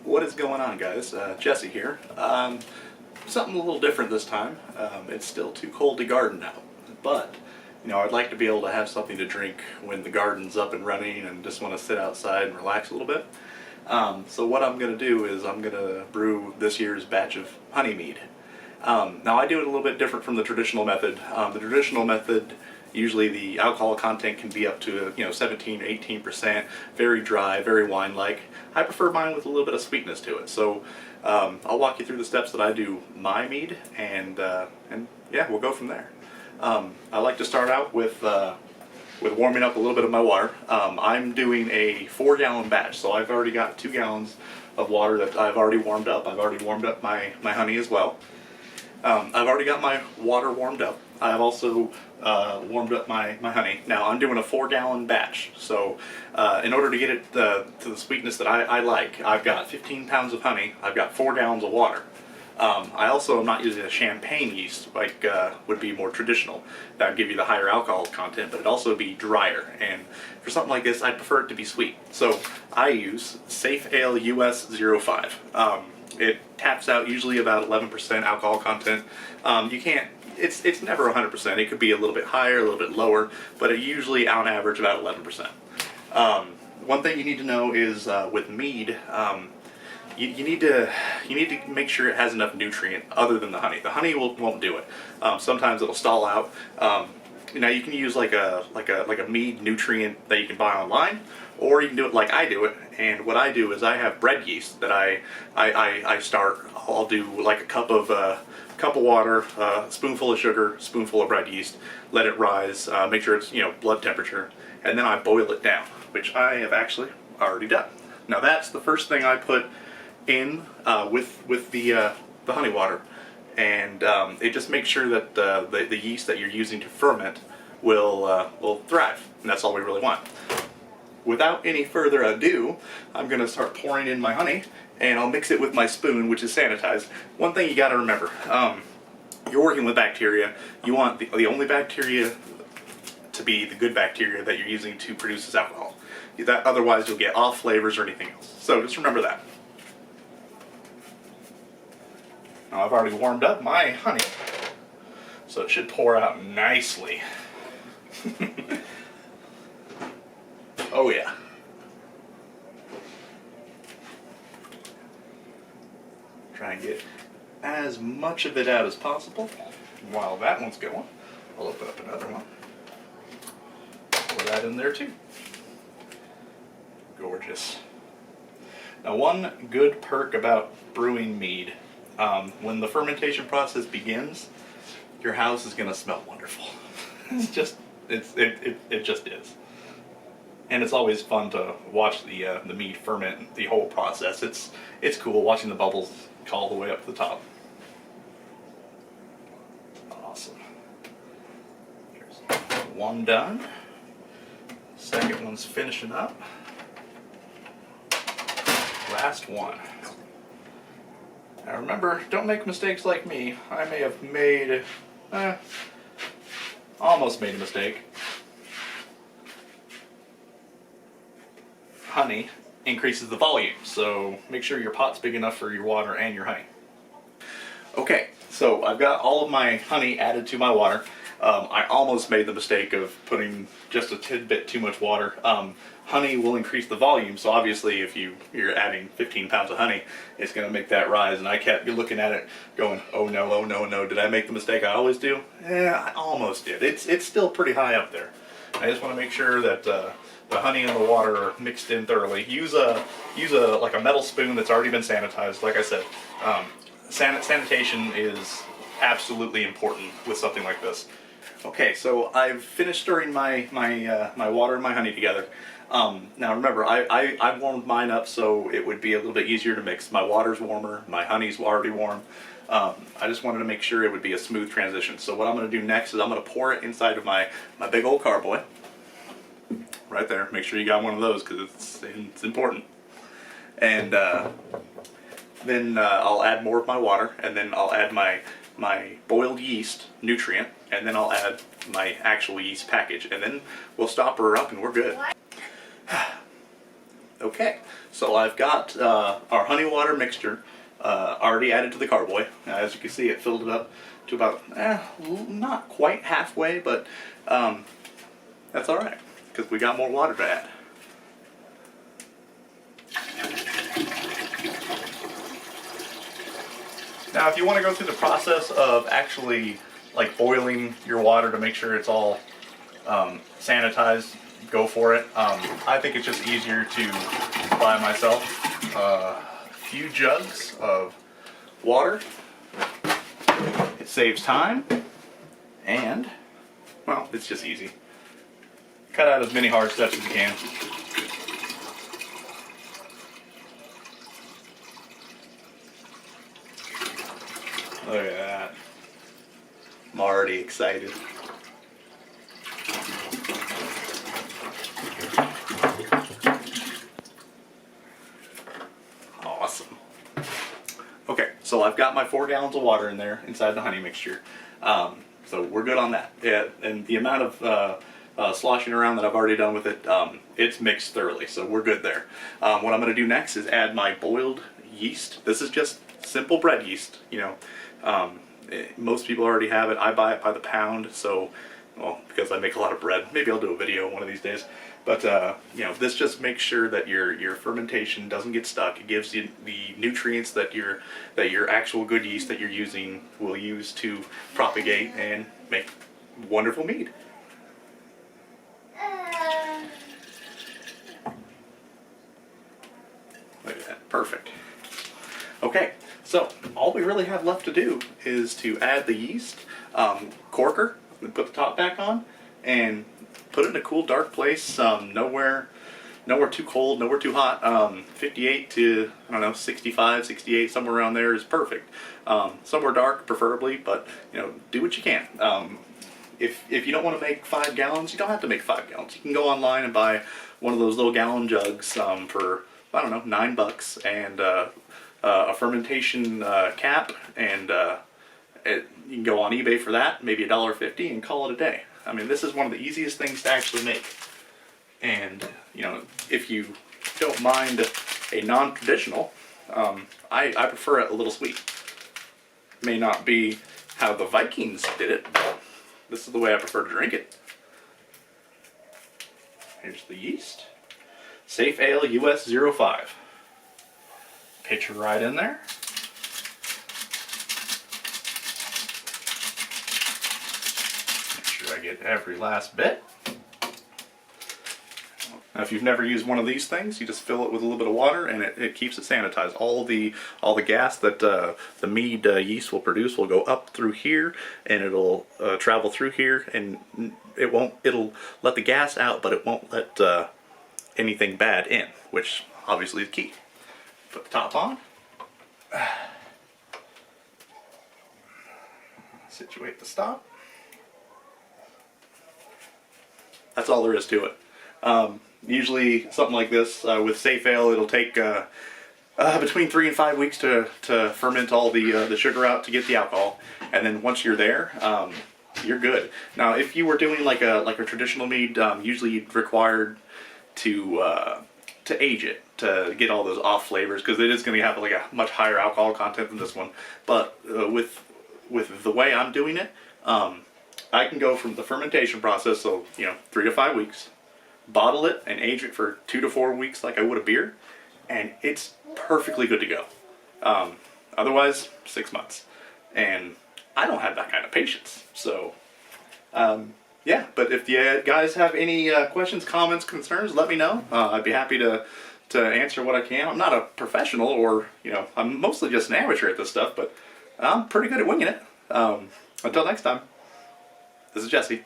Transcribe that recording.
What is going on, guys? Jesse here. Something a little different this time. It's still too cold to garden out, but I'd like to be able to have something to drink when the garden's up and running and just want to sit outside and relax a little bit. So what I'm going to do is I'm going to brew this year's batch of honey mead. Now I do it a little bit different from the traditional method. The traditional method, usually the alcohol content can be up to 17, 18%, very dry, very wine-like. I prefer mine with a little bit of sweetness to it. So I'll walk you through the steps that I do my mead, and yeah, we'll go from there. I like to start out with warming up a little bit of my water. I'm doing a 4-gallon batch, so I've already got 2 gallons of water that I've already warmed up. I've already warmed up my honey as well. I've already got my water warmed up. I've also warmed up my honey. Now I'm doing a 4-gallon batch, so in order to get it to the sweetness that I like, I've got 15 pounds of honey, I've got 4 gallons of water. I also am not using a champagne yeast like would be more traditional. That would give you the higher alcohol content, but it'd also be drier. And for something like this, I'd prefer it to be sweet. So I use Safe Ale US 05. It taps out usually about 11% alcohol content. You can't, it's never 100%. It could be a little bit higher, a little bit lower, but it usually on average about 11%. One thing you need to know is with mead, you need to make sure it has enough nutrient other than the honey. The honey won't do it. Sometimes it'll stall out. Now you can use like a mead nutrient that you can buy online, or you can do it like I do it. And what I do is I have bread yeast that I start. I'll do like a cup of water, a spoonful of sugar, spoonful of bread yeast. Let it rise. Make sure it's blood temperature, and then I boil it down, which I have actually already done. Now that's the first thing I put in with the honey water, and it just makes sure that the yeast that you're using to ferment will thrive, and that's all we really want. Without any further ado, I'm going to start pouring in my honey, and I'll mix it with my spoon, which is sanitized. One thing you got to remember, you're working with bacteria. You want the only bacteria to be the good bacteria that you're using to produce this alcohol. Otherwise you'll get off flavors or anything else. So just remember that. Now I've already warmed up my honey, so it should pour out nicely. Oh yeah. Try and get as much of it out as possible. While that one's going, I'll open up another one. Pour that in there too. Gorgeous. Now one good perk about brewing mead, when the fermentation process begins, your house is going to smell wonderful. It just is. And it's always fun to watch the mead ferment, the whole process. It's cool watching the bubbles all the way up to the top. Awesome. Here's one done. Second one's finishing up. Last one. Now remember, don't make mistakes like me. I may have made, almost made a mistake. Honey increases the volume, so make sure your pot's big enough for your water and your honey. Okay, so I've got all of my honey added to my water. I almost made the mistake of putting just a tidbit too much water. Honey will increase the volume, so obviously if you're adding 15 pounds of honey, it's going to make that rise. And I kept looking at it going, oh no, did I make the mistake I always do? I almost did. It's still pretty high up there. I just want to make sure that the honey and the water are mixed in thoroughly. Use a like a metal spoon that's already been sanitized. Like I said, sanitation is absolutely important with something like this. Okay, so I've finished stirring my water and my honey together. Now remember, I warmed mine up so it would be a little bit easier to mix. My water's warmer, my honey's already warm. I just wanted to make sure it would be a smooth transition. So what I'm going to do next is I'm going to pour it inside of my big old carboy. Right there. Make sure you got one of those because it's important. And then I'll add more of my water, and then I'll add my boiled yeast nutrient, and then I'll add my actual yeast package, and then we'll stop her up and we're good. Okay, so I've got our honey water mixture already added to the carboy. As you can see, it filled it up to about, not quite halfway, but that's alright, because we got more water to add. Now, if you want to go through the process of actually like boiling your water to make sure it's all sanitized, go for it. I think it's just easier to buy myself a few jugs of water. It saves time, and, well, it's just easy. Cut out as many hard steps as you can. Look at that. I'm already excited. Awesome. Okay, so I've got my 4 gallons of water in there inside the honey mixture. So we're good on that. Yeah, and the amount of sloshing around that I've already done with it, it's mixed thoroughly, so we're good there. What I'm going to do next is add my boiled yeast. This is just simple bread yeast, you know. Most people already have it. I buy it by the pound, so, well, because I make a lot of bread. Maybe I'll do a video one of these days. But, you know, this just makes sure that your fermentation doesn't get stuck. It gives you the nutrients that your actual good yeast that you're using will use to propagate and make wonderful mead. Look at that. Perfect. Okay, so all we really have left to do is to add the yeast, corker, and put the top back on, and put it in a cool, dark place. Nowhere too cold, nowhere too hot. 58 to, I don't know, 65, 68, somewhere around there is perfect. Somewhere dark, preferably, but you know, do what you can. If you don't want to make 5 gallons, you don't have to make 5 gallons. You can go online and buy one of those little gallon jugs for, I don't know, $9, and a fermentation cap, and you can go on eBay for that, maybe $1.50, and call it a day. I mean, this is one of the easiest things to actually make. And, you know, if you don't mind a non-traditional, I prefer it a little sweet. May not be how the Vikings did it, but this is the way I prefer to drink it. Here's the yeast. Safe Ale US 05. Pitcher right in there. Make sure I get every last bit. Now, if you've never used one of these things, you just fill it with a little bit of water, and it keeps it sanitized. All the gas that the Mead yeast will produce will go up through here, and it'll travel through here, and it'll let the gas out, but it won't let anything bad in, which obviously is key. Put the top on. Situate the stop. That's all there is to it. Usually something like this with Safe Ale, it'll take between 3 and 5 weeks to ferment all the sugar out to get the alcohol, and then once you're there, you're good. Now, if you were doing like a traditional mead, usually you'd required to age it to get all those off flavors, because it is going to have like a much higher alcohol content than this one. But with the way I'm doing it, I can go from the fermentation process, so 3 to 5 weeks, bottle it and age it for 2 to 4 weeks like I would a beer, and it's perfectly good to go. Otherwise, 6 months, and I don't have that kind of patience. So yeah, but if you guys have any questions, comments, concerns, let me know. I'd be happy to answer what I can. I'm not a professional, or I'm mostly just an amateur at this stuff, but I'm pretty good at winging it. Until next time, this is Jesse.